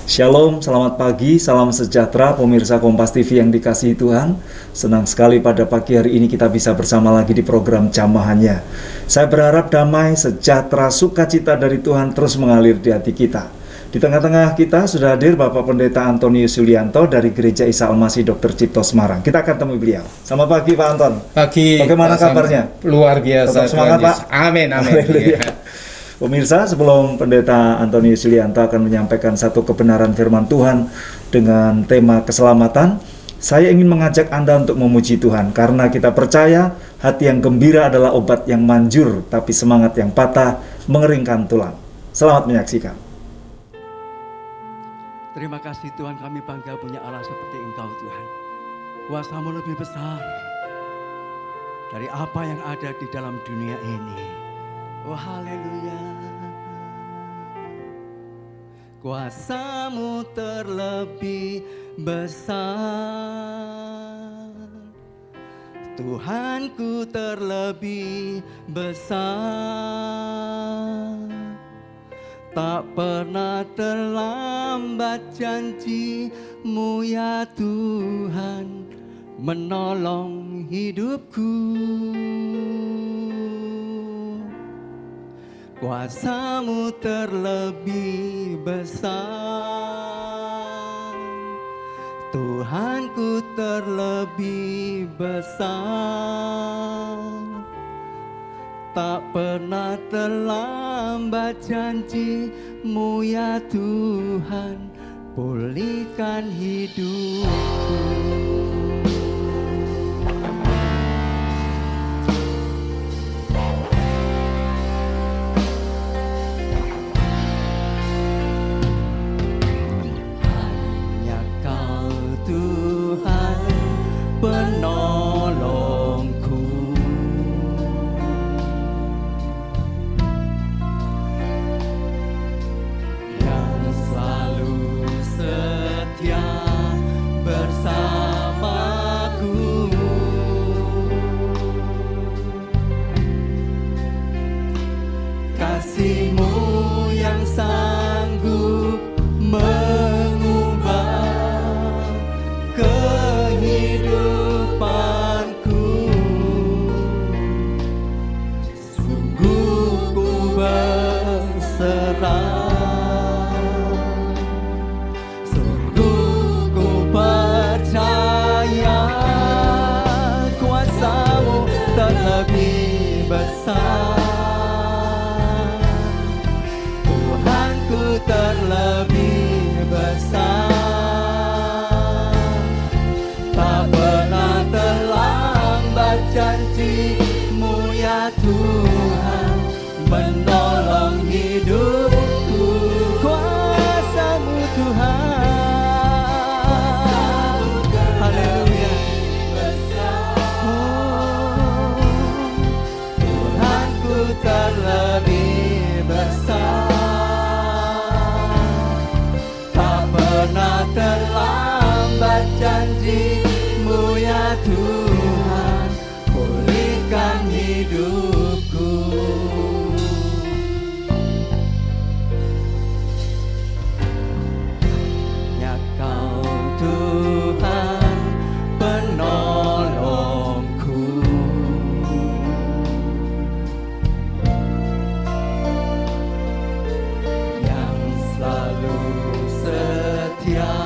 Shalom, selamat pagi, salam sejahtera pemirsa Kompas TV yang dikasihi Tuhan. Senang sekali pada pagi hari ini kita bisa bersama lagi di program Jamahannya. Saya berharap damai, sejahtera, sukacita dari Tuhan terus mengalir di hati kita. Di tengah-tengah kita sudah hadir Bapak Pendeta Antonius Yulianto dari Gereja Isa Almasih Dr. Cipto Semarang. Kita akan temui beliau. Selamat pagi Pak Anton. Pagi. Bagaimana kabarnya? Luar biasa. Tetap semangat Pak. Amin, amin. Pemirsa, sebelum Pendeta Antonius Yulianto akan menyampaikan satu kebenaran firman Tuhan dengan tema keselamatan, saya ingin mengajak Anda untuk memuji Tuhan, karena kita percaya hati yang gembira adalah obat yang manjur, tapi semangat yang patah mengeringkan tulang. Selamat menyaksikan. Terima kasih Tuhan, kami bangga punya Allah seperti Engkau Tuhan. Kuasa-Mu lebih besar dari apa yang ada di dalam dunia ini. Oh haleluya. Kuasa-Mu terlebih besar, Tuhanku terlebih besar. Tak pernah terlambat janji-Mu ya Tuhan menolong hidupku. Kuasa-Mu terlebih besar, Tuhanku terlebih besar. Tak pernah terlambat janji-Mu ya Tuhan, pulihkan hidupku. Hanya Kau Tuhan penolongku, yang selalu setia bersamaku. Kasih-Mu yang sanggup mengubah kehidupanku. Sungguh ku berserah, sungguh ku percaya. Kuasa-Mu terlebih besar, Tuhanku terlebih besar. Tak pernah terlambat janji-Mu ya Tuhan menolong hidupku. Kuasa-Mu Tuhan, haleluya. Oh, Tuhanku terlebih besar. Tak pernah terlambat janji-Mu ya Tuhan, pulihkan hidupku. Ya Kau Tuhan penolongku, yang selalu setia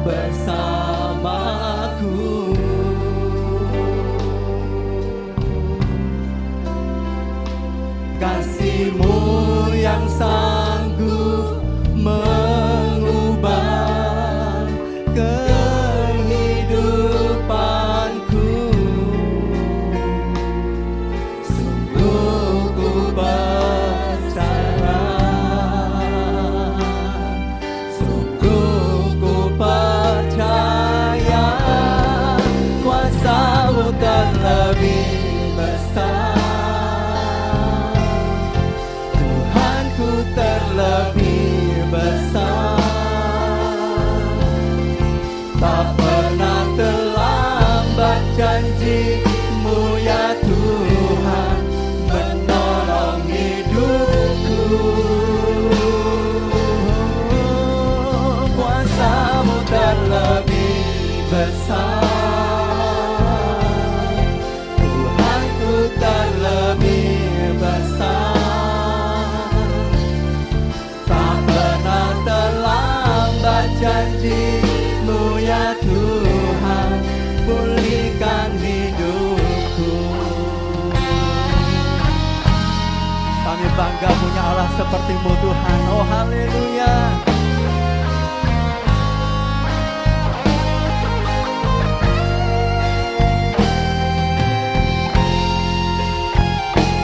bersamaku. seperti-Mu Tuhan. Oh haleluya.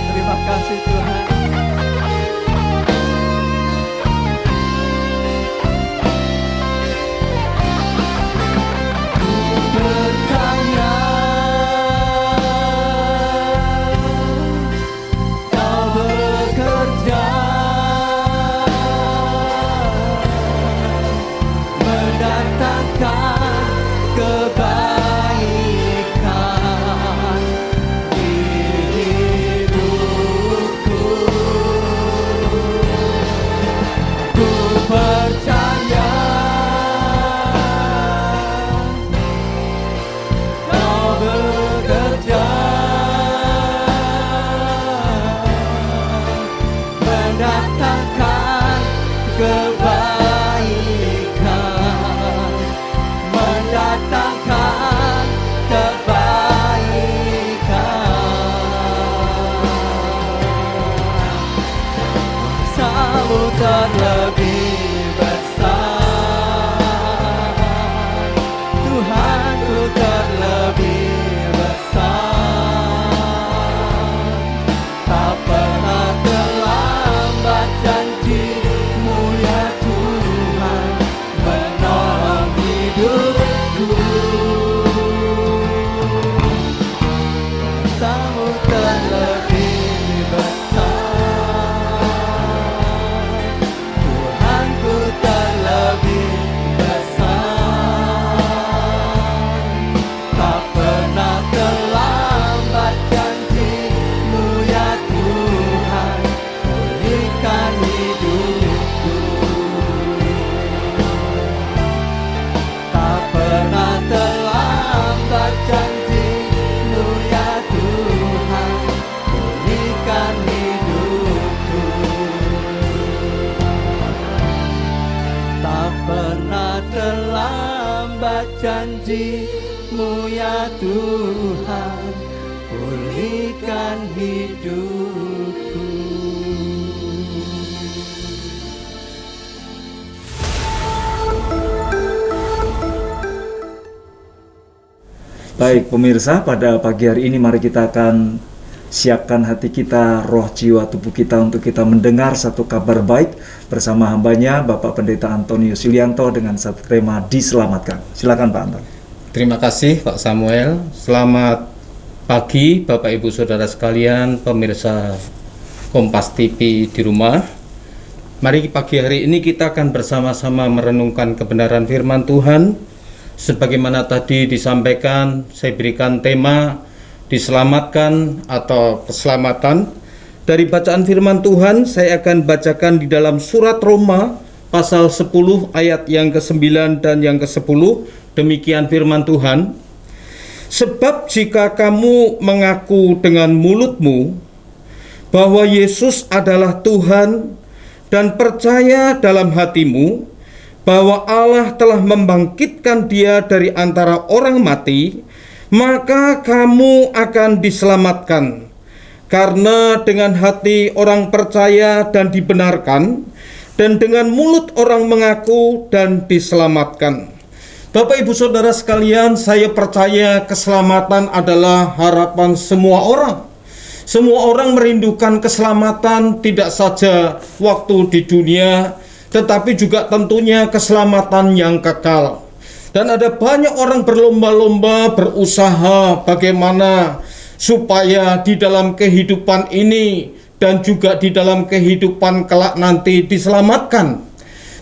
Terima kasih Tuhan. Bertanya Kau bekerja mendatangkan kebaikan di hidupku. Ku percaya Kau bekerja mendatangkan kebaikan, mendatangkan kebaikan. Kuasamu terlebih besar, Tuhanku terlebih besar. Tak pernah terlambat janji-Mu ya Tuhan, menolong hidupku. Kuasamu terlebih besar, Tuhanku terlebih besar. Tak pernah terlambat janji-Mu ya Tuhan, pulihkan hidupku. Tak pernah terlambat janji-Mu ya Tuhan, pulihkan hidupku. Tak pernah terlambat janji-Mu ya Tuhan, pulihkan hidupku. Baik pemirsa, pada pagi hari ini mari kita akan siapkan hati kita, roh, jiwa, tubuh kita untuk kita mendengar satu kabar baik bersama hambanya Bapak Pendeta Antonius Yulianto dengan satu tema diselamatkan. Silakan Pak Anton. Terima kasih Pak Samuel. Selamat pagi Bapak Ibu Saudara sekalian, pemirsa Kompas TV di rumah. Mari pagi hari ini kita akan bersama-sama merenungkan kebenaran firman Tuhan. Sebagaimana tadi disampaikan, saya berikan tema diselamatkan atau keselamatan. Dari bacaan firman Tuhan, saya akan bacakan di dalam surat Roma pasal 10 ayat yang ke-9 dan yang ke-10. Demikian firman Tuhan. Sebab jika kamu mengaku dengan mulutmu bahwa Yesus adalah Tuhan dan percaya dalam hatimu bahwa Allah telah membangkitkan Dia dari antara orang mati, maka kamu akan diselamatkan. Karena dengan hati orang percaya dan dibenarkan, dan dengan mulut orang mengaku dan diselamatkan. Bapak Ibu Saudara sekalian, saya percaya keselamatan adalah harapan semua orang. Semua orang merindukan keselamatan, tidak saja waktu di dunia, tetapi juga tentunya keselamatan yang kekal. Dan ada banyak orang berlomba-lomba berusaha bagaimana supaya di dalam kehidupan ini dan juga di dalam kehidupan kelak nanti diselamatkan.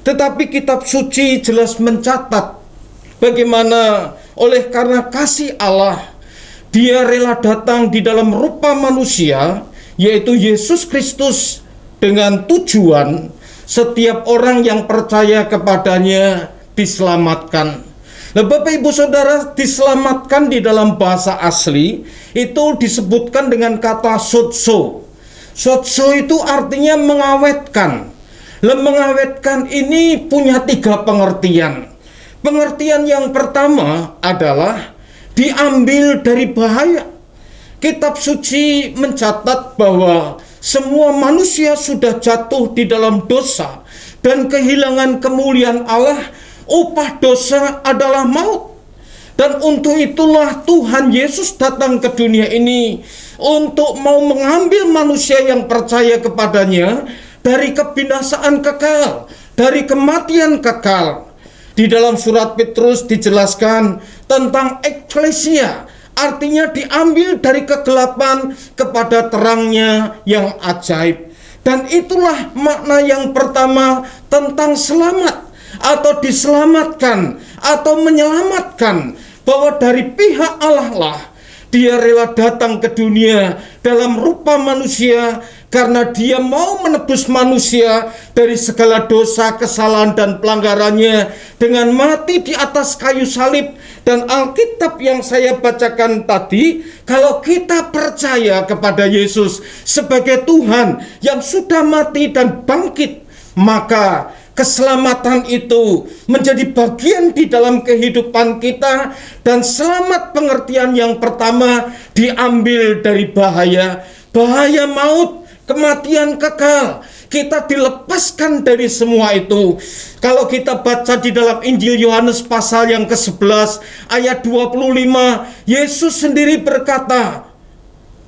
Tetapi kitab suci jelas mencatat bagaimana oleh karena kasih Allah, Dia rela datang di dalam rupa manusia, yaitu Yesus Kristus, dengan tujuan setiap orang yang percaya kepadanya diselamatkan. Nah, Bapak Ibu Saudara, diselamatkan di dalam bahasa asli itu disebutkan dengan kata sotso. Sotso itu artinya mengawetkan. Mengawetkan ini punya 3 pengertian. Pengertian yang pertama adalah diambil dari bahaya. Kitab suci mencatat bahwa semua manusia sudah jatuh di dalam dosa dan kehilangan kemuliaan Allah. Upah dosa adalah maut. Dan untuk itulah Tuhan Yesus datang ke dunia ini untuk mau mengambil manusia yang percaya kepadanya dari kebinasaan kekal, dari kematian kekal. Di dalam surat Petrus dijelaskan tentang eklesia, artinya diambil dari kegelapan kepada terangnya yang ajaib. Dan itulah makna yang pertama tentang selamat atau diselamatkan atau menyelamatkan, bahwa dari pihak Allah lah Dia rela datang ke dunia dalam rupa manusia karena Dia mau menebus manusia dari segala dosa, kesalahan dan pelanggarannya dengan mati di atas kayu salib. Dan Alkitab yang saya bacakan tadi, kalau kita percaya kepada Yesus sebagai Tuhan yang sudah mati dan bangkit, maka keselamatan itu menjadi bagian di dalam kehidupan kita. Dan selamat pengertian yang pertama diambil dari bahaya maut, kematian kekal. Kita dilepaskan dari semua itu. Kalau kita baca di dalam Injil Yohanes pasal yang ke-11 ayat 25, Yesus sendiri berkata,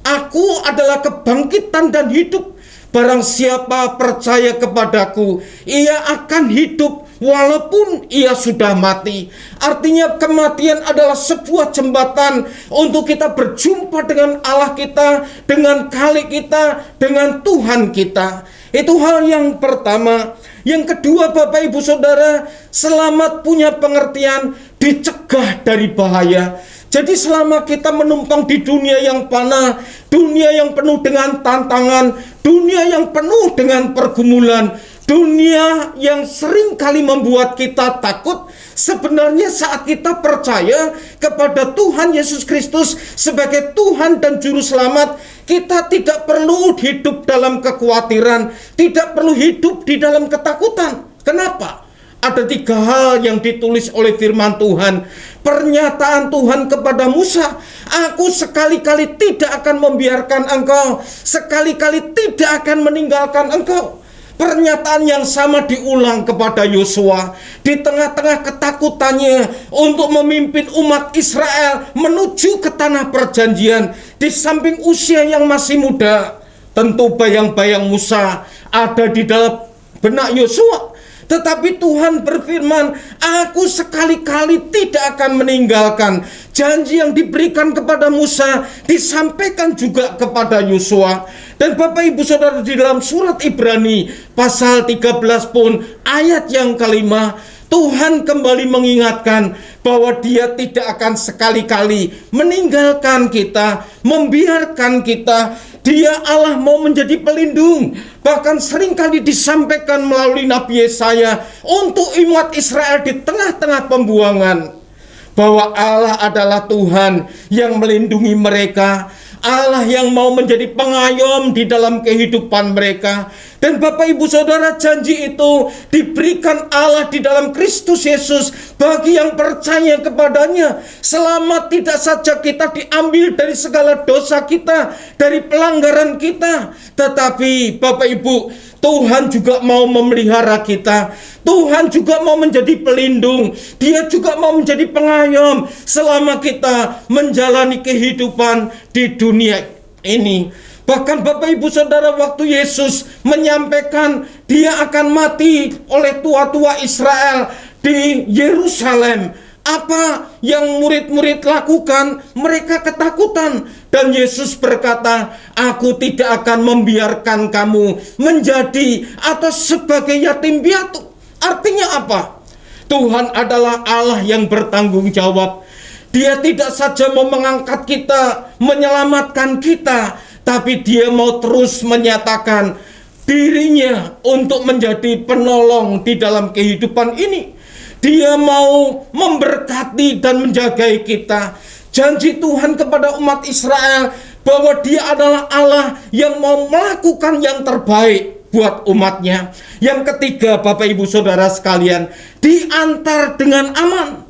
"Aku adalah kebangkitan dan hidup. Barang siapa percaya kepadaku, ia akan hidup walaupun ia sudah mati." Artinya kematian adalah sebuah jembatan untuk kita berjumpa dengan Allah kita, dengan Khalik kita, dengan Tuhan kita. Itu hal yang pertama. Yang kedua, Bapak Ibu Saudara, selamat punya pengertian dicegah dari bahaya. Jadi selama kita menumpang di dunia yang panah, dunia yang penuh dengan tantangan, dunia yang penuh dengan pergumulan, dunia yang sering kali membuat kita takut, sebenarnya saat kita percaya kepada Tuhan Yesus Kristus sebagai Tuhan dan Juru Selamat, kita tidak perlu hidup dalam kekhawatiran, tidak perlu hidup di dalam ketakutan. Kenapa? Ada 3 hal yang ditulis oleh firman Tuhan. Pernyataan Tuhan kepada Musa, "Aku sekali-kali tidak akan membiarkan engkau, sekali-kali tidak akan meninggalkan engkau." Pernyataan yang sama diulang kepada Yosua di tengah-tengah ketakutannya untuk memimpin umat Israel menuju ke tanah perjanjian. Di samping usia yang masih muda, tentu bayang-bayang Musa ada di dalam benak Yosua. Tetapi Tuhan berfirman, "Aku sekali-kali tidak akan meninggalkan." Janji yang diberikan kepada Musa disampaikan juga kepada Yosua. Dan Bapak Ibu Saudara, di dalam surat Ibrani pasal 13 pun ayat yang ke-5, Tuhan kembali mengingatkan bahwa Dia tidak akan sekali-kali meninggalkan kita, membiarkan kita. Dia Allah mau menjadi pelindung. Bahkan seringkali disampaikan melalui Nabi Yesaya untuk umat Israel di tengah-tengah pembuangan, bahwa Allah adalah Tuhan yang melindungi mereka, Allah yang mau menjadi pengayom di dalam kehidupan mereka. Dan Bapak Ibu Saudara, janji itu diberikan Allah di dalam Kristus Yesus bagi yang percaya kepadanya. Selamat tidak saja kita diambil dari segala dosa kita, dari pelanggaran kita, tetapi Bapak Ibu, Tuhan juga mau memelihara kita. Tuhan juga mau menjadi pelindung. Dia juga mau menjadi pengayom selama kita menjalani kehidupan di dunia ini. Bahkan Bapak Ibu Saudara, waktu Yesus menyampaikan Dia akan mati oleh tua-tua Israel di Yerusalem, apa yang murid-murid lakukan? Mereka ketakutan. Dan Yesus berkata, "Aku tidak akan membiarkan kamu menjadi atau sebagai yatim piatu." Artinya apa? Tuhan adalah Allah yang bertanggung jawab. Dia tidak saja mau mengangkat kita, menyelamatkan kita, tapi Dia mau terus menyatakan dirinya untuk menjadi penolong di dalam kehidupan ini. Dia mau memberkati dan menjagai kita. Janji Tuhan kepada umat Israel bahwa Dia adalah Allah yang mau melakukan yang terbaik buat umatnya. Yang ketiga, Bapak Ibu Saudara sekalian, diantar dengan aman.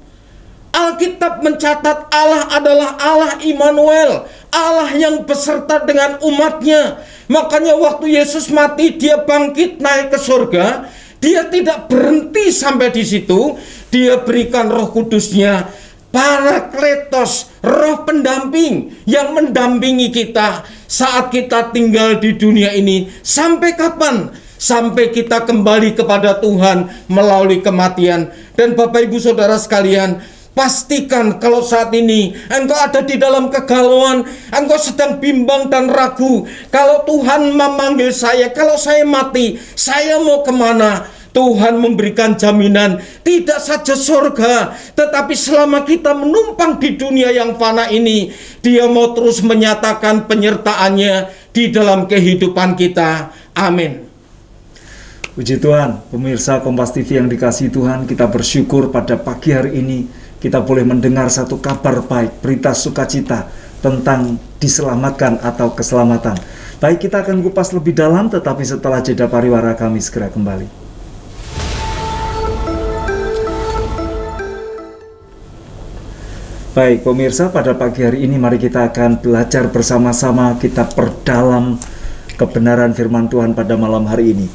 Alkitab mencatat Allah adalah Allah Immanuel, Allah yang beserta dengan umatnya. Makanya waktu Yesus mati, dia bangkit naik ke surga. Dia tidak berhenti sampai di situ. Dia berikan Roh Kudusnya, Parakletos, roh pendamping yang mendampingi kita saat kita tinggal di dunia ini. Sampai kapan? Sampai kita kembali kepada Tuhan melalui kematian. Dan Bapak Ibu Saudara sekalian, pastikan kalau saat ini engkau ada di dalam kegalauan, engkau sedang bimbang dan ragu. Kalau Tuhan memanggil saya, kalau saya mati, saya mau kemana? Tuhan memberikan jaminan tidak saja surga, tetapi selama kita menumpang di dunia yang fana ini, Dia mau terus menyatakan penyertaannya di dalam kehidupan kita. Amin. Puji Tuhan, pemirsa Kompas TV yang dikasihi Tuhan, kita bersyukur pada pagi hari ini kita boleh mendengar satu kabar baik, berita sukacita tentang diselamatkan atau keselamatan. Baik, kita akan kupas lebih dalam, tetapi setelah jeda pariwara kami segera kembali. Baik pemirsa, pada pagi hari ini mari kita akan belajar bersama-sama, kita perdalam kebenaran firman Tuhan pada malam hari ini.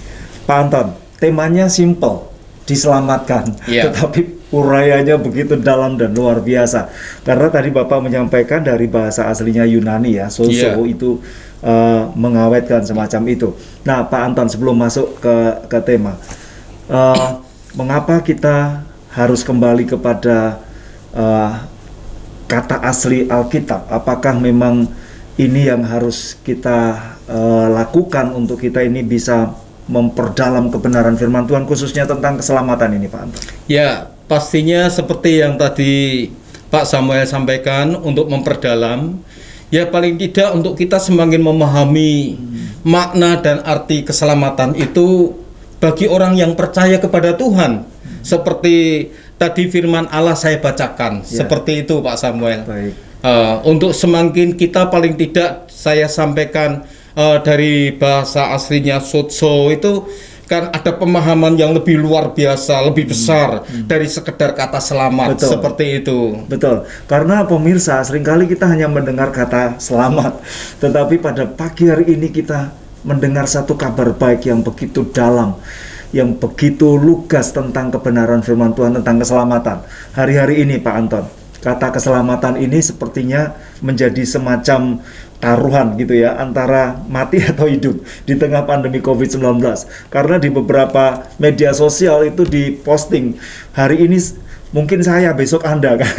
Pak Anton, temanya simple, diselamatkan, tetapi urayanya begitu dalam dan luar biasa. Karena tadi Bapak menyampaikan dari bahasa aslinya Yunani ya, sozo itu mengawetkan semacam itu. Nah Pak Anton, sebelum masuk ke tema, mengapa kita harus kembali kepada kata asli Alkitab? Apakah memang ini yang harus kita lakukan untuk kita ini bisa memperdalam kebenaran firman Tuhan, khususnya tentang keselamatan ini Pak Anton? Ya, pastinya seperti yang tadi Pak Samuel sampaikan, untuk memperdalam, ya paling tidak untuk kita semakin memahami makna dan arti keselamatan itu bagi orang yang percaya kepada Tuhan. Seperti tadi firman Allah saya bacakan, seperti itu Pak Samuel. Baik. Untuk semakin kita paling tidak saya sampaikan dari bahasa aslinya sozo itu kan ada pemahaman yang lebih luar biasa, lebih besar dari sekedar kata selamat. Betul. Seperti itu. Betul. Karena pemirsa, seringkali kita hanya mendengar kata selamat, tetapi pada pagi hari ini kita mendengar satu kabar baik yang begitu dalam, yang begitu lugas tentang kebenaran firman Tuhan tentang keselamatan. Hari-hari ini Pak Anton, kata keselamatan ini sepertinya menjadi semacam taruhan gitu ya, antara mati atau hidup di tengah pandemi COVID-19. Karena di beberapa media sosial itu diposting, hari ini mungkin saya, besok Anda kan.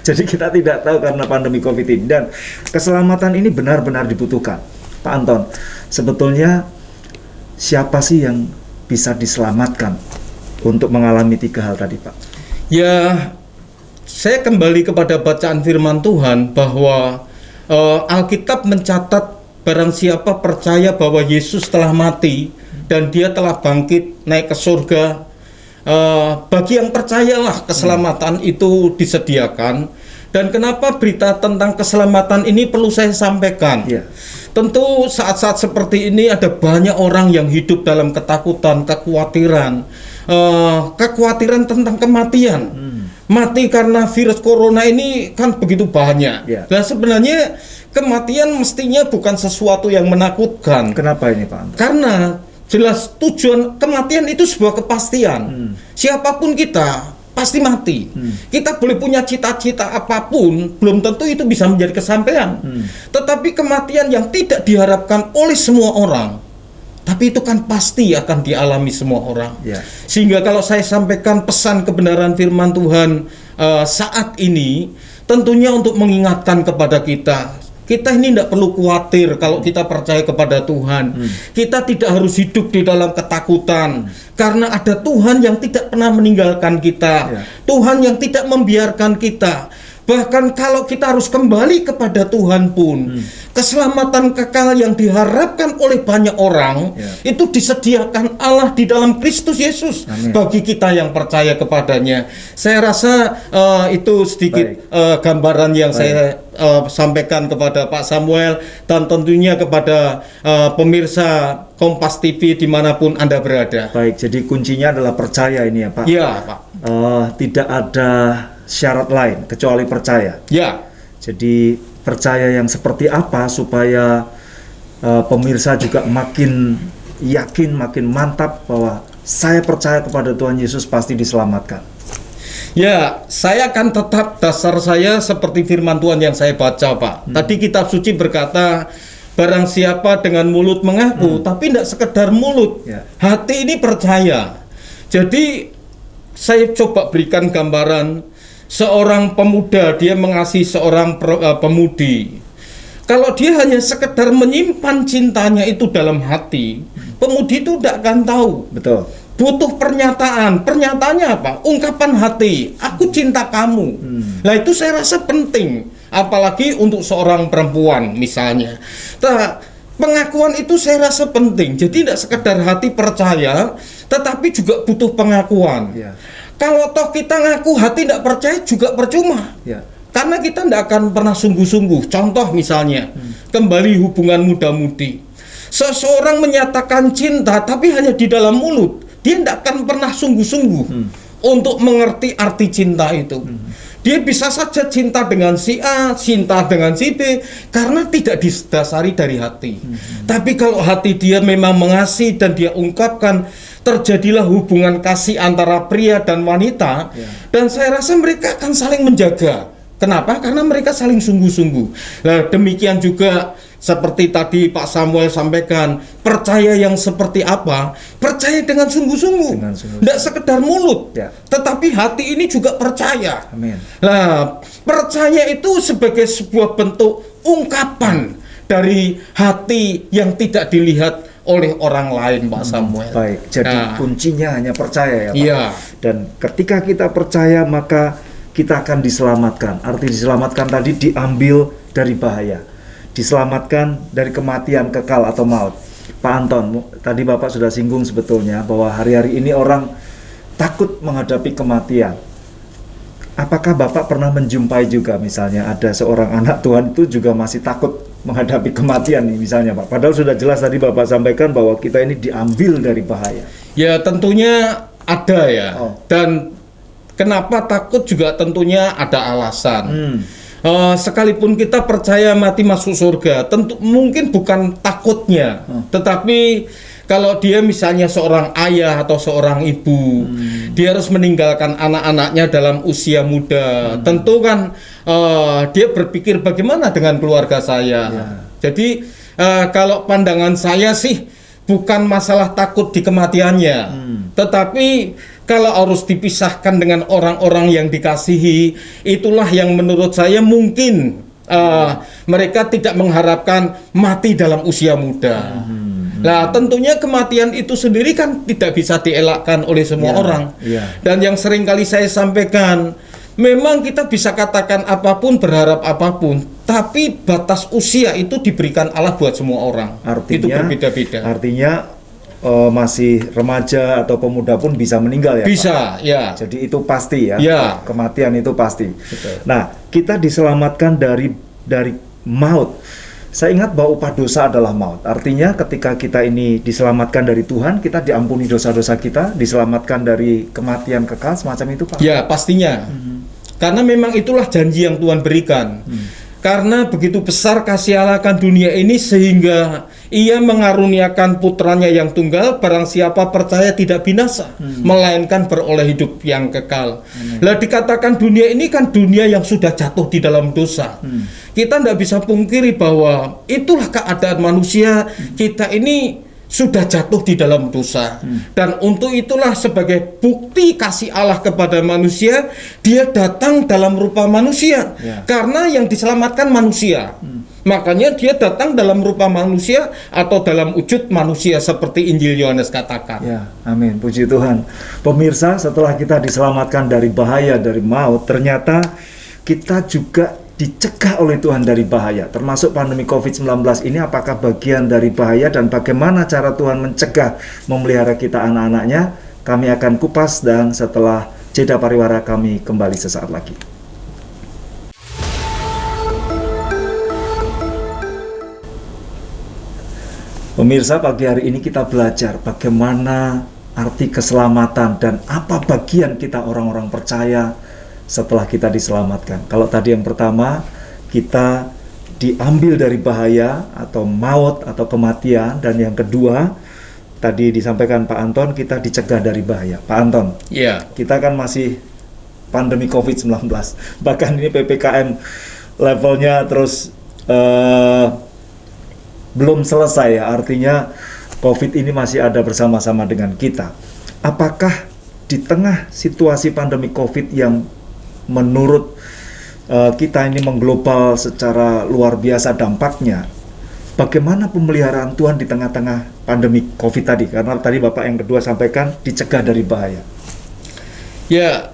Jadi kita tidak tahu karena pandemi COVID ini. Dan keselamatan ini benar-benar dibutuhkan. Pak Anton, sebetulnya siapa sih yang bisa diselamatkan untuk mengalami tiga hal tadi Pak? Ya, saya kembali kepada bacaan firman Tuhan bahwa Alkitab mencatat barang siapa percaya bahwa Yesus telah mati dan dia telah bangkit naik ke surga, bagi yang percayalah keselamatan itu disediakan. Dan kenapa berita tentang keselamatan ini perlu saya sampaikan? Tentu saat-saat seperti ini ada banyak orang yang hidup dalam ketakutan, kekhawatiran tentang kematian. Mati karena virus corona ini kan begitu banyak. Nah sebenarnya kematian mestinya bukan sesuatu yang menakutkan. Kenapa ini Pak Anton? Karena jelas tujuan kematian itu sebuah kepastian. Siapapun kita pasti mati. Kita boleh punya cita-cita apapun, belum tentu itu bisa menjadi kesampaian. Tetapi kematian yang tidak diharapkan oleh semua orang, tapi itu kan pasti akan dialami semua orang. Sehingga kalau saya sampaikan pesan kebenaran firman Tuhan saat ini, tentunya untuk mengingatkan kepada kita ini tidak perlu khawatir kalau kita percaya kepada Tuhan. Kita tidak harus hidup di dalam ketakutan, karena ada Tuhan yang tidak pernah meninggalkan kita, Tuhan yang tidak membiarkan kita. Bahkan kalau kita harus kembali kepada Tuhan pun, keselamatan kekal yang diharapkan oleh banyak orang itu disediakan Allah di dalam Kristus Yesus. Bagi kita yang percaya kepadanya. Saya rasa itu sedikit gambaran yang saya sampaikan kepada Pak Samuel, dan tentunya kepada pemirsa Kompas TV dimanapun Anda berada. Baik, jadi kuncinya adalah percaya ini ya Pak? Iya Pak. Tidak ada syarat lain kecuali percaya. Ya. Jadi percaya yang seperti apa supaya pemirsa juga makin yakin, makin mantap bahwa saya percaya kepada Tuhan Yesus pasti diselamatkan? Ya, saya akan tetap dasar saya seperti firman Tuhan yang saya baca, Pak. Tadi kitab suci berkata, barang siapa dengan mulut mengaku, tapi tidak sekedar mulut, hati ini percaya. Jadi, saya coba berikan gambaran seorang pemuda, dia mengasihi seorang pemudi. Kalau dia hanya sekedar menyimpan cintanya itu dalam hati, pemudi itu tidak akan tahu. Betul. Butuh pernyataan. Pernyataannya apa? Ungkapan hati. Aku cinta kamu. Nah, itu saya rasa penting. Apalagi untuk seorang perempuan misalnya. Nah, pengakuan itu saya rasa penting. Jadi tidak sekedar hati percaya, tetapi juga butuh pengakuan. Kalau toh kita ngaku hati tidak percaya juga percuma. Karena kita tidak akan pernah sungguh-sungguh. Contoh misalnya, kembali hubungan muda-mudi. Seseorang menyatakan cinta tapi hanya di dalam mulut. Dia tidak akan pernah sungguh-sungguh untuk mengerti arti cinta itu. Dia bisa saja cinta dengan si A, cinta dengan si B, karena tidak didasari dari hati. Tapi kalau hati dia memang mengasihi dan dia ungkapkan, terjadilah hubungan kasih antara pria dan wanita, dan saya rasa mereka akan saling menjaga. Kenapa? Karena mereka saling sungguh-sungguh. Nah, demikian juga seperti tadi Pak Samuel sampaikan, percaya yang seperti apa? Percaya dengan sungguh-sungguh. Tidak sekedar mulut, tetapi hati ini juga percaya. Amin. Nah, percaya itu sebagai sebuah bentuk ungkapan dari hati yang tidak dilihat oleh orang lain, Pak Samuel. Baik, jadi kuncinya hanya percaya ya, Pak. Iya. Dan ketika kita percaya, maka kita akan diselamatkan. Arti diselamatkan tadi diambil dari bahaya. Diselamatkan dari kematian kekal atau maut. Pak Anton, tadi Bapak sudah singgung sebetulnya bahwa hari-hari ini orang takut menghadapi kematian. Apakah Bapak pernah menjumpai juga misalnya ada seorang anak Tuhan itu juga masih takut menghadapi kematian nih misalnya, Pak? Padahal sudah jelas tadi Bapak sampaikan bahwa kita ini diambil dari bahaya. Ya tentunya ada ya. Dan kenapa takut juga tentunya ada alasan. Sekalipun kita percaya mati masuk surga, tentu mungkin bukan takutnya, tetapi kalau dia misalnya seorang ayah atau seorang ibu, dia harus meninggalkan anak-anaknya dalam usia muda. Tentu kan dia berpikir bagaimana dengan keluarga saya. Jadi kalau pandangan saya sih bukan masalah takut di kematiannya, tetapi kalau harus dipisahkan dengan orang-orang yang dikasihi, itulah yang menurut saya mungkin mereka tidak mengharapkan mati dalam usia muda. Nah, tentunya kematian itu sendiri kan tidak bisa dielakkan oleh semua orang. Dan yang sering kali saya sampaikan, memang kita bisa katakan apapun, berharap apapun, tapi batas usia itu diberikan Allah buat semua orang. Artinya, itu berbeda-beda. Artinya masih remaja atau pemuda pun bisa meninggal ya, bisa, Pak? ya. Jadi itu pasti ya, kematian itu pasti. Betul. Nah, kita diselamatkan dari maut. Saya ingat bahwa upah dosa adalah maut. Artinya ketika kita ini diselamatkan dari Tuhan, kita diampuni dosa-dosa kita, diselamatkan dari kematian kekal, semacam itu, Pak? Ya, pastinya. Karena memang itulah janji yang Tuhan berikan. Karena begitu besar kasih Allah akan dunia ini sehingga Ia mengaruniakan putranya yang tunggal, barang siapa percaya tidak binasa, melainkan beroleh hidup yang kekal. Lah dikatakan dunia ini kan dunia yang sudah jatuh di dalam dosa. Kita tidak bisa pungkiri bahwa itulah keadaan manusia. Kita ini sudah jatuh di dalam dosa. Dan untuk itulah sebagai bukti kasih Allah kepada manusia, Dia datang dalam rupa manusia. Karena yang diselamatkan manusia. Makanya Dia datang dalam rupa manusia atau dalam wujud manusia seperti Injil Yohanes katakan. Ya, amin. Puji Tuhan. Pemirsa, setelah kita diselamatkan dari bahaya, dari maut, ternyata kita juga dicegah oleh Tuhan dari bahaya, termasuk pandemi COVID-19 ini. Apakah bagian dari bahaya dan bagaimana cara Tuhan mencegah, memelihara kita anak-anaknya? Kami akan kupas dan setelah jeda pariwara kami kembali sesaat lagi. Pemirsa, pagi hari ini kita belajar bagaimana arti keselamatan dan apa bagian kita orang-orang percaya setelah kita diselamatkan. Kalau tadi yang pertama, kita diambil dari bahaya atau maut atau kematian, dan yang kedua tadi disampaikan Pak Anton, kita dicegah dari bahaya. Pak Anton, Ya, kita kan masih pandemi COVID-19, bahkan ini PPKM levelnya terus belum selesai ya, artinya COVID ini masih ada bersama-sama dengan kita. Apakah di tengah situasi pandemi COVID yang menurut kita ini mengglobal secara luar biasa dampaknya, bagaimana pemeliharaan Tuhan di tengah-tengah pandemi COVID tadi? Karena tadi Bapak yang kedua sampaikan dicegah dari bahaya. ya,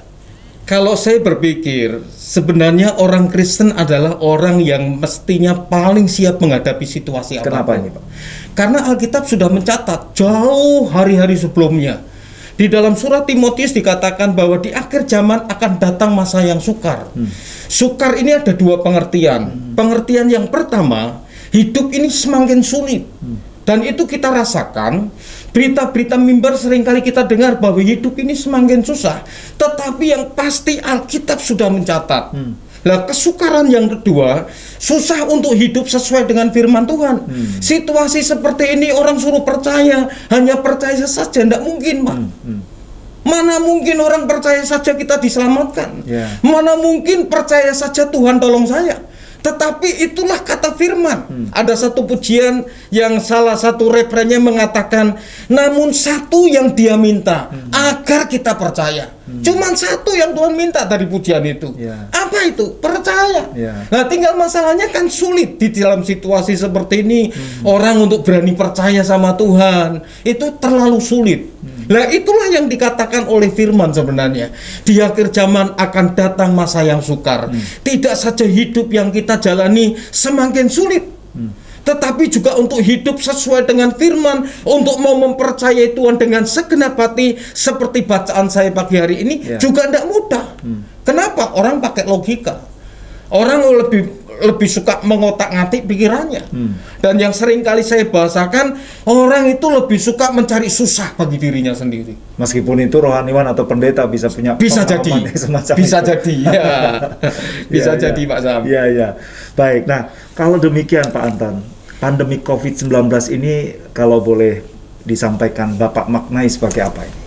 kalau saya berpikir sebenarnya orang Kristen adalah orang yang mestinya paling siap menghadapi situasi apapun. Kenapa ini, Pak? Karena Alkitab sudah mencatat jauh hari-hari sebelumnya. Di dalam surat Timotius dikatakan bahwa di akhir zaman akan datang masa yang sukar. Sukar ini ada dua pengertian. Pengertian yang pertama, hidup ini semakin sulit. Dan itu kita rasakan. Berita-berita mimbar seringkali kita dengar bahwa hidup ini semakin susah. Tetapi yang pasti Alkitab sudah mencatat. Nah, kesukaran yang kedua, susah untuk hidup sesuai dengan firman Tuhan. Situasi seperti ini orang suruh percaya, hanya percaya saja, tidak mungkin, Pak. Mana mungkin orang percaya saja kita diselamatkan. Mana mungkin percaya saja Tuhan tolong saya. Tetapi itulah kata firman. Ada satu pujian yang salah satu refrennya mengatakan, namun satu yang dia minta agar kita percaya. Cuman satu yang Tuhan minta dari pujian itu. Apa itu? Percaya. Nah, tinggal masalahnya kan sulit di dalam situasi seperti ini. Orang untuk berani percaya sama Tuhan itu terlalu sulit. Nah, itulah yang dikatakan oleh firman sebenarnya. Di akhir zaman akan datang masa yang sukar. Tidak saja hidup yang kita jalani semakin sulit, tetapi juga untuk hidup sesuai dengan firman, untuk mau mempercayai Tuhan dengan segenap hati, seperti bacaan saya pagi hari ini, juga tidak mudah. Kenapa? Orang pakai logika. Orang lebih suka mengotak-ngatik pikirannya. Dan yang sering kali saya bahasakan, orang itu lebih suka mencari susah bagi dirinya sendiri. Meskipun itu rohaniwan atau pendeta bisa punya bisa jadi, bisa itu. jadi, ya, bisa jadi Pak Sam. Iya, iya. Baik, nah kalau demikian Pak Anton, pandemi COVID-19 ini kalau boleh disampaikan Bapak maknai sebagai apa ini?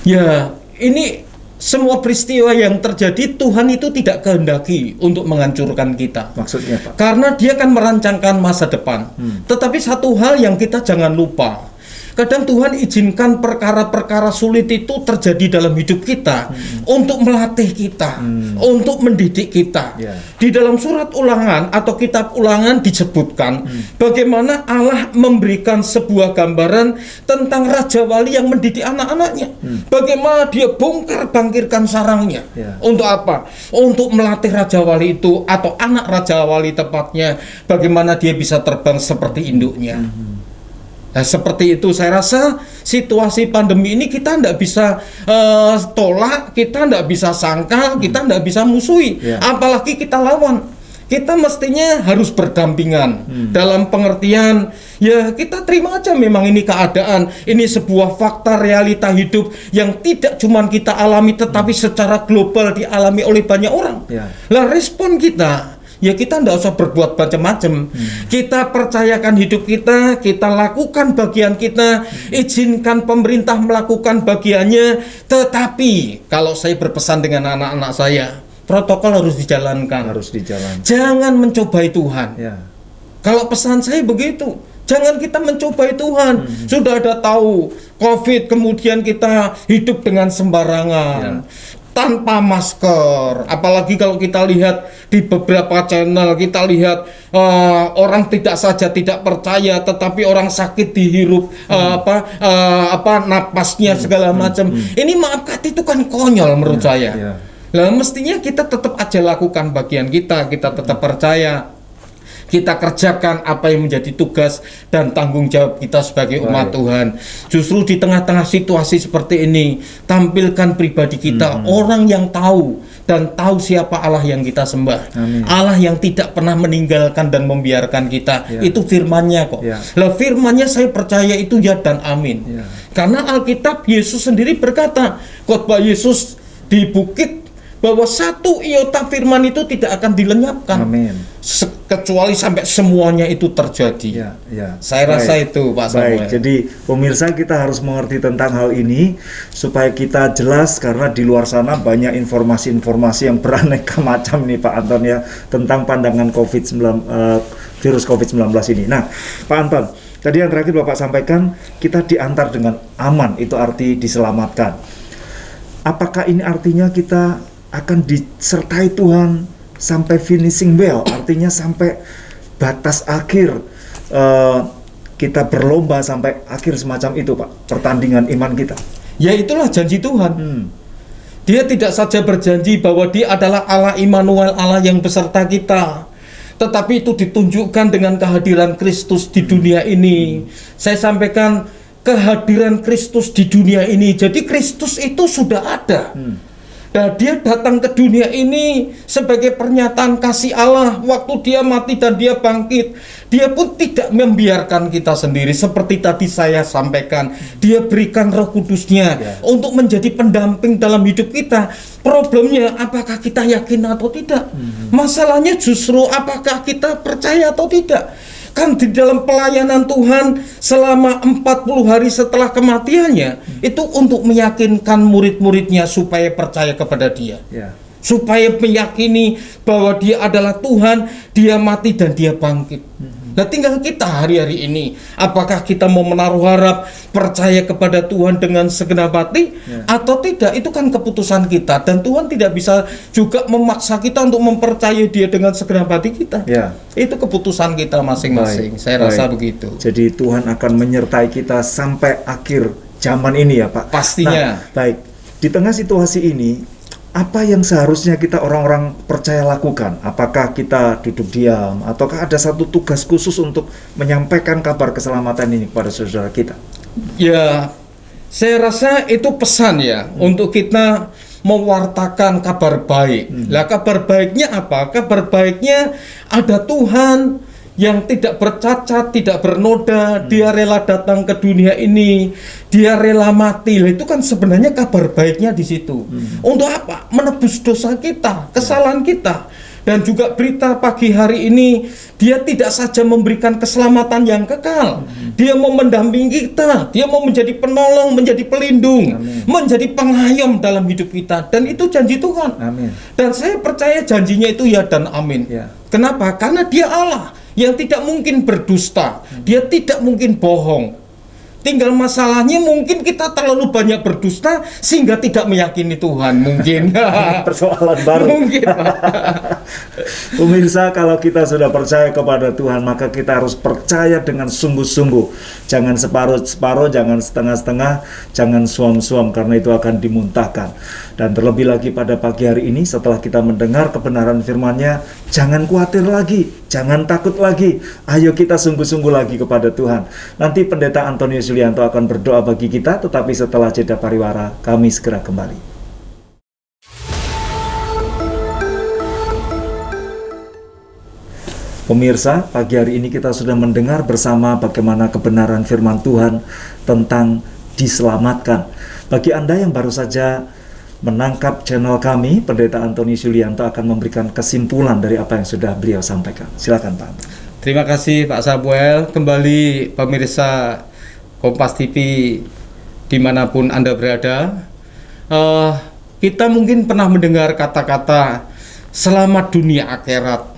Ya, ini semua peristiwa yang terjadi Tuhan itu tidak kehendaki untuk menghancurkan kita. Maksudnya Pak? Karena dia akan merancangkan masa depan. Tetapi satu hal yang kita jangan lupa, kadang Tuhan izinkan perkara-perkara sulit itu terjadi dalam hidup kita untuk melatih kita, untuk mendidik kita. Di dalam surat Ulangan atau kitab Ulangan disebutkan bagaimana Allah memberikan sebuah gambaran tentang Raja Wali yang mendidik anak-anaknya. Bagaimana dia bongkar-bangkirkan sarangnya. Untuk apa? Untuk melatih Raja Wali itu, atau anak Raja Wali tepatnya, bagaimana dia bisa terbang seperti induknya. Nah, seperti itu saya rasa situasi pandemi ini kita tidak bisa tolak, kita tidak bisa sangkal, kita tidak bisa musuhi, apalagi kita lawan. Kita mestinya harus berdampingan dalam pengertian, ya kita terima aja memang ini keadaan, ini sebuah fakta realita hidup yang tidak cuma kita alami tetapi secara global dialami oleh banyak orang. Lah respon kita, ya kita tidak usah berbuat macam-macam. Kita percayakan hidup kita, kita lakukan bagian kita, izinkan pemerintah melakukan bagiannya. Tetapi kalau saya berpesan dengan anak-anak saya, protokol harus dijalankan. Jangan mencobai Tuhan. Kalau pesan saya begitu, jangan kita mencobai Tuhan. Sudah ada tahu COVID, kemudian kita hidup dengan sembarangan. Tanpa masker, apalagi kalau kita lihat di beberapa channel, kita lihat orang tidak saja tidak percaya, tetapi orang sakit dihirup napasnya segala macam. Ini maaf kata itu kan konyol menurut saya. Lah mestinya kita tetap aja lakukan bagian kita tetap percaya. Kita kerjakan apa yang menjadi tugas dan tanggung jawab kita sebagai umat Tuhan. Justru di tengah-tengah situasi seperti ini, tampilkan pribadi kita, orang yang tahu dan tahu siapa Allah yang kita sembah. Allah yang tidak pernah meninggalkan dan membiarkan kita. Itu firman-Nya kok. Lah firman-Nya saya percaya itu ya dan amin. Karena Alkitab Yesus sendiri berkata, khotbah Yesus di bukit bahwa satu iota firman itu tidak akan dilenyapkan. Amin. Kecuali sampai semuanya itu terjadi. Ya, ya. Saya rasa itu, Pak Samuel. Baik, jadi pemirsa, kita harus mengerti tentang hal ini supaya kita jelas, karena di luar sana banyak informasi-informasi yang beraneka macam nih Pak Anton ya, tentang pandangan virus COVID-19 ini. Nah, Pak Anton, tadi yang terakhir Bapak sampaikan kita diantar dengan aman, itu arti diselamatkan. Apakah ini artinya kita akan disertai Tuhan sampai finishing well, artinya sampai batas akhir, kita berlomba sampai akhir semacam itu Pak, pertandingan iman kita? Ya itulah janji Tuhan. Dia tidak saja berjanji bahwa dia adalah Allah Immanuel, Allah yang beserta kita, tetapi itu ditunjukkan dengan kehadiran Kristus di dunia ini. Saya sampaikan kehadiran Kristus di dunia ini. Jadi Kristus itu sudah ada. Dan dia datang ke dunia ini sebagai pernyataan kasih Allah. Waktu dia mati dan dia bangkit, dia pun tidak membiarkan kita sendiri. Seperti tadi saya sampaikan, dia berikan Roh Kudusnya untuk menjadi pendamping dalam hidup kita. Problemnya, apakah kita yakin atau tidak? Masalahnya justru apakah kita percaya atau tidak? Kan di dalam pelayanan Tuhan selama 40 hari setelah kematiannya, itu untuk meyakinkan murid-muridnya supaya percaya kepada dia. Supaya meyakini bahwa dia adalah Tuhan, dia mati dan dia bangkit. Nah, tinggal kita hari-hari ini, apakah kita mau menaruh harap, percaya kepada Tuhan dengan segenap hati atau tidak? Itu kan keputusan kita, dan Tuhan tidak bisa juga memaksa kita untuk mempercayai dia dengan segenap hati kita. Itu keputusan kita masing-masing. Saya rasa begitu. Jadi Tuhan akan menyertai kita sampai akhir zaman ini ya Pak? Pastinya. Nah, baik, di tengah situasi ini, apa yang seharusnya kita orang-orang percaya lakukan? Apakah kita duduk diam, ataukah ada satu tugas khusus untuk menyampaikan kabar keselamatan ini kepada saudara kita? Ya, saya rasa itu pesan ya, untuk kita mewartakan kabar baik. Lah, kabar baiknya apa? Kabar baiknya ada Tuhan yang tidak bercacat, tidak bernoda, dia rela datang ke dunia ini, dia rela mati. Lah, itu kan sebenarnya kabar baiknya di situ. Untuk apa? Menebus dosa kita, kesalahan kita. Dan juga berita pagi hari ini, dia tidak saja memberikan keselamatan yang kekal, dia mau mendampingi kita, dia mau menjadi penolong, menjadi pelindung, menjadi pengayom dalam hidup kita. Dan itu janji Tuhan. Dan saya percaya janjinya itu ya dan amin. Kenapa? Karena dia Allah yang tidak mungkin berdusta, dia tidak mungkin bohong. Tinggal masalahnya mungkin kita terlalu banyak berdusta sehingga tidak meyakini Tuhan, mungkin. Persoalan baru. Mungkin. Pemirsa, kalau kita sudah percaya kepada Tuhan, maka kita harus percaya dengan sungguh-sungguh. Jangan separuh-separuh, jangan setengah-setengah, jangan suam-suam, karena itu akan dimuntahkan. Dan terlebih lagi pada pagi hari ini, setelah kita mendengar kebenaran firman-Nya, jangan khawatir lagi, jangan takut lagi. Ayo kita sungguh-sungguh lagi kepada Tuhan. Nanti Pendeta Antonius Yulianto akan berdoa bagi kita, tetapi setelah jeda pariwara, kami segera kembali. Pemirsa, pagi hari ini kita sudah mendengar bersama bagaimana kebenaran firman Tuhan tentang diselamatkan. Bagi Anda yang baru saja menangkap channel kami, Pendeta Antonius Yulianto akan memberikan kesimpulan dari apa yang sudah beliau sampaikan. Silakan Pak. Terima kasih Pak Samuel. Kembali pemirsa Kompas TV dimanapun Anda berada, kita mungkin pernah mendengar kata-kata selamat dunia akhirat.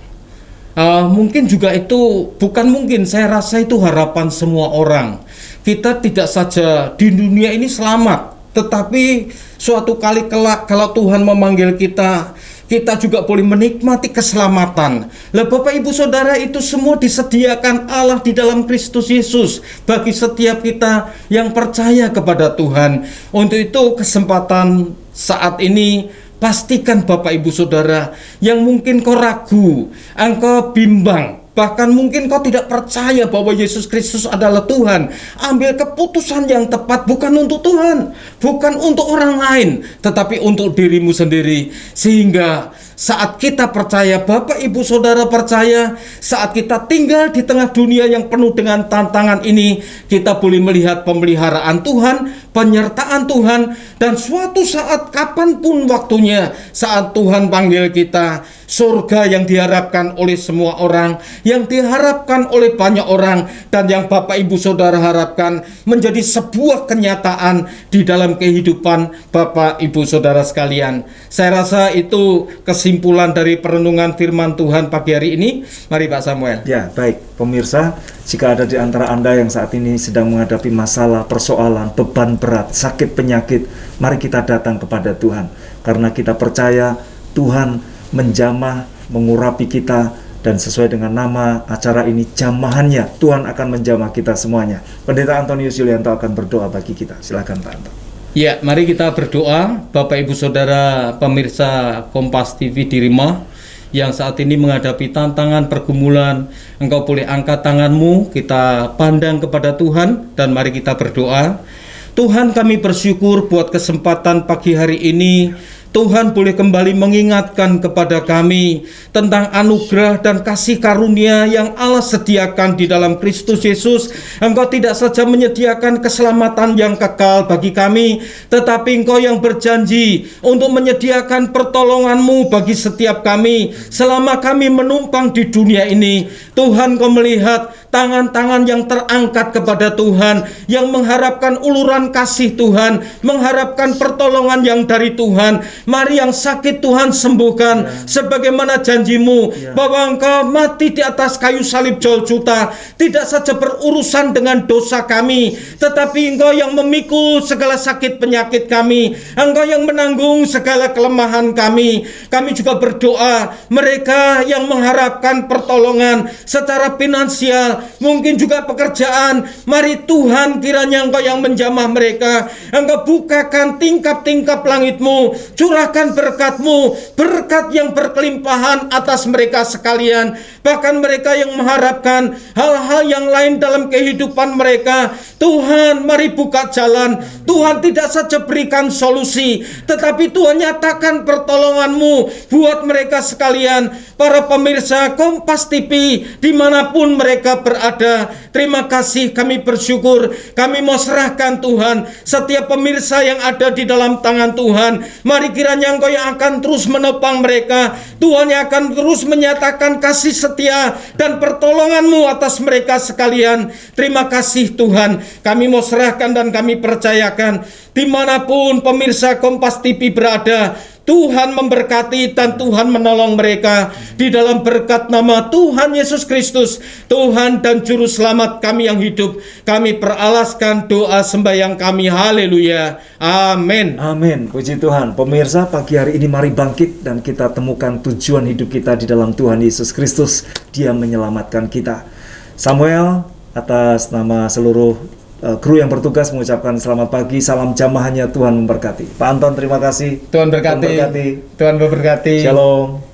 Mungkin juga itu, bukan mungkin, saya rasa itu harapan semua orang. Kita tidak saja di dunia ini selamat, tetapi suatu kali kelak kalau Tuhan memanggil kita, kita juga boleh menikmati keselamatan. Lah Bapak Ibu Saudara, itu semua disediakan Allah di dalam Kristus Yesus bagi setiap kita yang percaya kepada Tuhan. Untuk itu kesempatan saat ini, pastikan Bapak Ibu Saudara yang mungkin kau ragu, engkau bimbang, bahkan mungkin kau tidak percaya bahwa Yesus Kristus adalah Tuhan, ambil keputusan yang tepat, bukan untuk Tuhan, bukan untuk orang lain, tetapi untuk dirimu sendiri. Sehingga saat kita percaya, Bapak Ibu Saudara percaya, saat kita tinggal di tengah dunia yang penuh dengan tantangan ini, kita boleh melihat pemeliharaan Tuhan, penyertaan Tuhan, dan suatu saat kapanpun waktunya, saat Tuhan panggil kita, surga yang diharapkan oleh semua orang, yang diharapkan oleh banyak orang, dan yang Bapak Ibu Saudara harapkan menjadi sebuah kenyataan di dalam kehidupan Bapak Ibu Saudara sekalian. Saya rasa itu kesimpulan dari perenungan firman Tuhan pagi hari ini. Mari Pak Samuel. Ya, baik. Pemirsa, jika ada di antara Anda yang saat ini sedang menghadapi masalah, persoalan, beban berat, sakit, penyakit, mari kita datang kepada Tuhan. Karena kita percaya Tuhan menjamah, mengurapi kita, dan sesuai dengan nama acara ini, jamahannya, Tuhan akan menjamah kita semuanya. Pendeta Antonius Yulianto akan berdoa bagi kita. Silakan Pak Anton. Ya, mari kita berdoa. Bapak Ibu Saudara pemirsa Kompas TV di rumah yang saat ini menghadapi tantangan pergumulan, engkau boleh angkat tanganmu, kita pandang kepada Tuhan, dan mari kita berdoa. Tuhan, kami bersyukur buat kesempatan pagi hari ini. Tuhan boleh kembali mengingatkan kepada kami tentang anugerah dan kasih karunia yang Allah sediakan di dalam Kristus Yesus. Engkau tidak saja menyediakan keselamatan yang kekal bagi kami, tetapi Engkau yang berjanji untuk menyediakan pertolongan-Mu bagi setiap kami selama kami menumpang di dunia ini. Tuhan, Kau melihat tangan-tangan yang terangkat kepada Tuhan, yang mengharapkan uluran kasih Tuhan, mengharapkan pertolongan yang dari Tuhan. Mari yang sakit Tuhan sembuhkan, sebagaimana janji-Mu bahwa Engkau mati di atas kayu salib Golgota tidak saja berurusan dengan dosa kami, tetapi Engkau yang memikul segala sakit penyakit kami, Engkau yang menanggung segala kelemahan kami. Kami juga berdoa mereka yang mengharapkan pertolongan secara finansial, mungkin juga pekerjaan, mari Tuhan kiranya Engkau yang menjamah mereka. Engkau bukakan tingkap-tingkap langit-Mu, curahkan berkat-Mu, berkat yang berkelimpahan atas mereka sekalian. Bahkan mereka yang mengharapkan hal-hal yang lain dalam kehidupan mereka, Tuhan mari buka jalan. Tuhan tidak saja berikan solusi, tetapi Tuhan nyatakan pertolongan-Mu buat mereka sekalian. Para pemirsa Kompas TV dimanapun mereka berada, terima kasih, kami bersyukur. Kami mau serahkan Tuhan setiap pemirsa yang ada di dalam tangan Tuhan. Mari kiranya Engkau yang akan terus menopang mereka, Tuhan yang akan terus menyatakan kasih setia dan pertolongan-Mu atas mereka sekalian. Terima kasih Tuhan, kami mau serahkan dan kami percayakan dimanapun pemirsa Kompas TV berada, Tuhan memberkati dan Tuhan menolong mereka di dalam berkat nama Tuhan Yesus Kristus, Tuhan dan Juru Selamat kami yang hidup. Kami peralaskan doa sembahyang kami. Haleluya. Amin. Amin. Puji Tuhan. Pemirsa, pagi hari ini mari bangkit dan kita temukan tujuan hidup kita di dalam Tuhan Yesus Kristus. Dia menyelamatkan kita. Samuel, atas nama seluruh kru yang bertugas mengucapkan selamat pagi, salam jamahannya, Tuhan memberkati. Pak Anton, terima kasih. Tuhan berkati. Tuhan memberkati. Shalom.